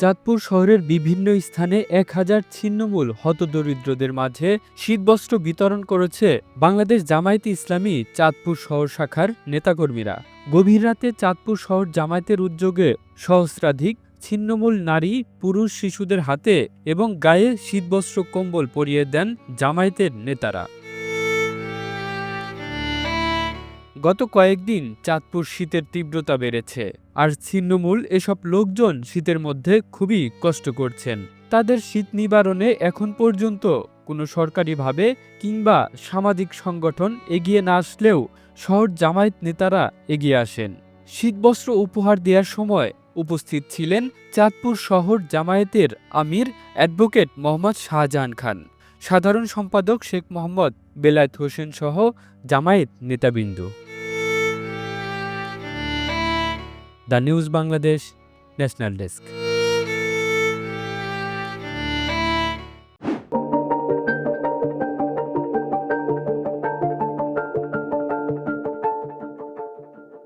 চাঁদপুর শহরের বিভিন্ন স্থানে ১,০০০ ছিন্নমূল হতদরিদ্রদের মাঝে শীতবস্ত্র বিতরণ করেছে বাংলাদেশ জামায়াতে ইসলামী চাঁদপুর শহর শাখার নেতাকর্মীরা। গভীর রাতে চাঁদপুর শহর জামায়াতের উদ্যোগে সহস্রাধিক ছিন্নমূল নারী, পুরুষ, শিশুদের হাতে এবং গায়ে শীতবস্ত্র কম্বল পরিয়ে দেন জামায়াতের নেতারা। গত কয়েকদিন চাঁদপুর শীতের তীব্রতা বেড়েছে, আর ছিন্নমূল এসব লোকজন শীতের মধ্যে খুবই কষ্ট করছেন। তাদের শীত নিবারণে এখন পর্যন্ত কোনো সরকারিভাবে কিংবা সামাজিক সংগঠন এগিয়ে না আসলেও শহর জামায়াত নেতারা এগিয়ে আসেন। শীতবস্ত্র উপহার দেওয়ার সময় উপস্থিত ছিলেন চাঁদপুর শহর জামায়াতের আমির অ্যাডভোকেট মোহাম্মদ শাহজাহান খান, সাধারণ সম্পাদক শেখ মোহাম্মদ বেলায়েত হোসেন সহ জামায়াত নেতাবৃন্দ। The news Bangladesh, national desk.